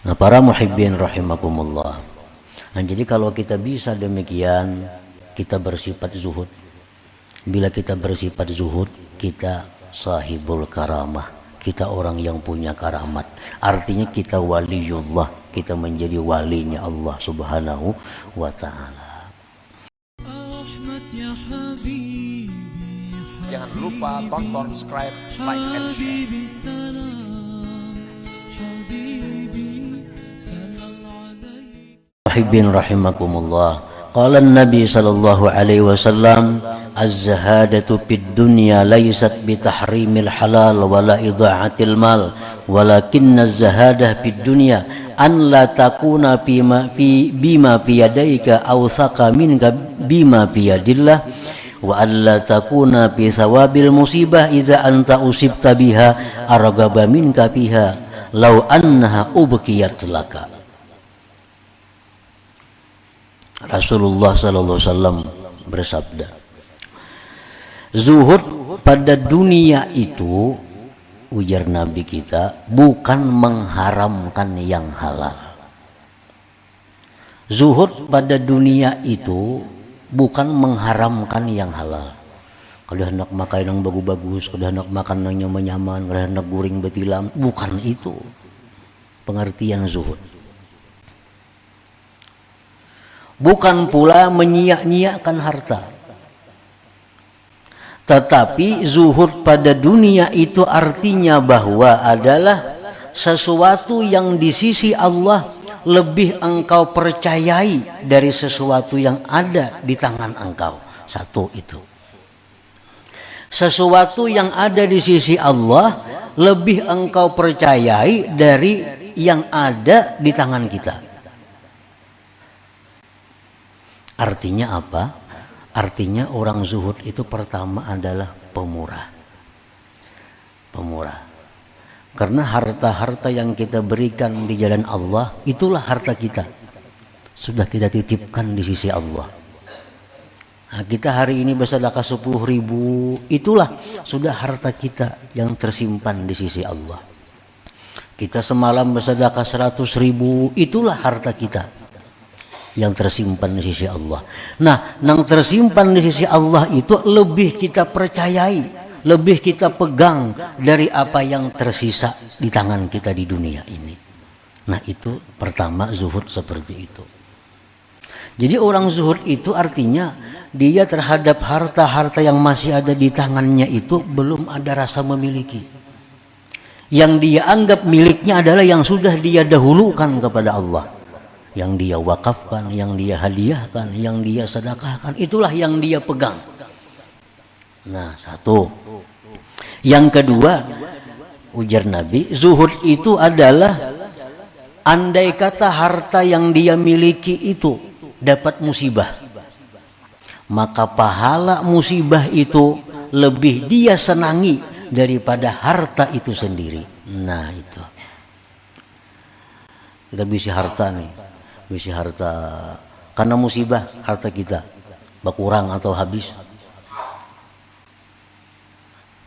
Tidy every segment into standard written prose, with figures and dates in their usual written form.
Nah, para muhibbin rahimakumullah. Nah, jadi kalau kita bisa demikian, kita bersifat zuhud. Bila kita bersifat zuhud, kita sahibul karamah. Kita orang yang punya karamat. Artinya kita waliullah, kita menjadi walinya Allah Subhanahu wa ta'ala. Jangan lupa tonton, subscribe, like, and share. Muhibbin rahimakumullah. Qala an-nabi sallallahu alaihi wasallam, az-zahadatu fid dunya laysat bi tahrimil halal wala idha'atil mal, walakinna az-zahadah fid dunya an la takuna bima fi yadayka awthaqa minka bima fi yadillah, wa an la takuna fi thawabil musibah idza anta usibta biha arghaba minka fiha law annaha ubqiyat laka. Rasulullah sallallahu alaihi wasallam bersabda, zuhud pada dunia itu, ujar Nabi kita, bukan mengharamkan yang halal. Zuhud pada dunia itu bukan mengharamkan yang halal. Kalau hendak makan yang bagus-bagus, kalau hendak makan yang nyaman, kalau hendak guring betilam, bukan itu pengertian zuhud. Bukan pula menyia-nyiakan harta. Tetapi zuhud pada dunia itu artinya bahwa adalah sesuatu yang di sisi Allah lebih engkau percayai dari sesuatu yang ada di tangan engkau. Satu itu. Sesuatu yang ada di sisi Allah lebih engkau percayai dari yang ada di tangan kita. Artinya apa? Artinya orang zuhud itu pertama adalah pemurah. Pemurah. Karena harta-harta yang kita berikan di jalan Allah, itulah harta kita. Sudah kita titipkan di sisi Allah. Nah, kita hari ini bersedekah 10.000, itulah sudah harta kita yang tersimpan di sisi Allah. Kita semalam bersedekah 100.000, itulah harta kita yang tersimpan di sisi Allah. Nah, yang tersimpan di sisi Allah itu lebih kita percayai, lebih kita pegang dari apa yang tersisa di tangan kita di dunia ini. Nah, itu pertama zuhud seperti itu. Jadi orang zuhud itu artinya dia terhadap harta-harta yang masih ada di tangannya itu belum ada rasa memiliki. Yang dia anggap miliknya adalah yang sudah dia dahulukan kepada Allah. Yang dia wakafkan, yang dia hadiahkan, yang dia sedekahkan, itulah yang dia pegang. Nah, satu. Yang kedua, ujar Nabi, zuhud itu adalah andai kata harta yang dia miliki itu dapat musibah, maka pahala musibah itu lebih dia senangi daripada harta itu sendiri. Nah, itu. Kita bisa harta nih. Bisa harta karena musibah, harta kita berkurang atau habis,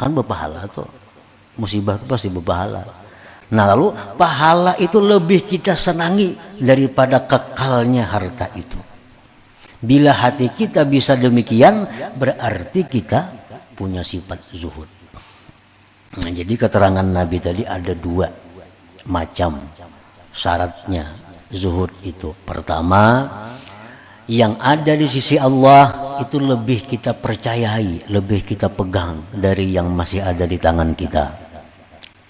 kan berpahala tuh. Musibah itu pasti berpahala. Nah, lalu pahala itu lebih kita senangi daripada kekalnya harta itu. Bila hati kita bisa demikian, berarti kita punya sifat zuhud. Nah, jadi keterangan Nabi tadi ada dua macam syaratnya zuhud itu. Pertama, yang ada di sisi Allah itu lebih kita percayai, lebih kita pegang dari yang masih ada di tangan kita.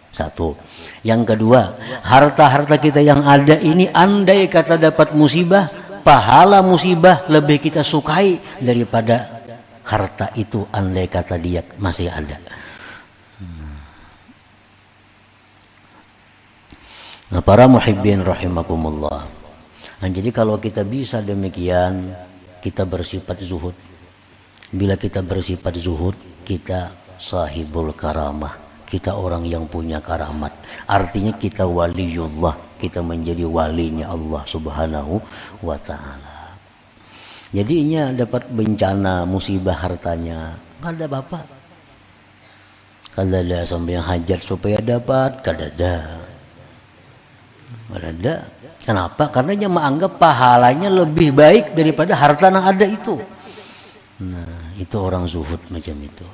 Satu. Yang kedua, harta-harta kita yang ada ini andai kata dapat musibah, pahala musibah lebih kita sukai daripada harta itu andai kata dia masih ada. Nah, para muhibbin rahimakumullah. Nah, jadi kalau kita bisa demikian, kita bersifat zuhud. Bila kita bersifat zuhud, kita sahibul karamah. Kita orang yang punya karamat. Artinya kita waliullah, kita menjadi walinya Allah Subhanahu wa ta'ala. Jadinya dapat bencana, musibah hartanya, nggak ada bapak. Kalau ada sampai yang hajat supaya dapat, kadada. Ada. Kenapa? Karena dia menganggap pahalanya lebih baik daripada harta yang ada itu. Nah, itu orang zuhud macam itu.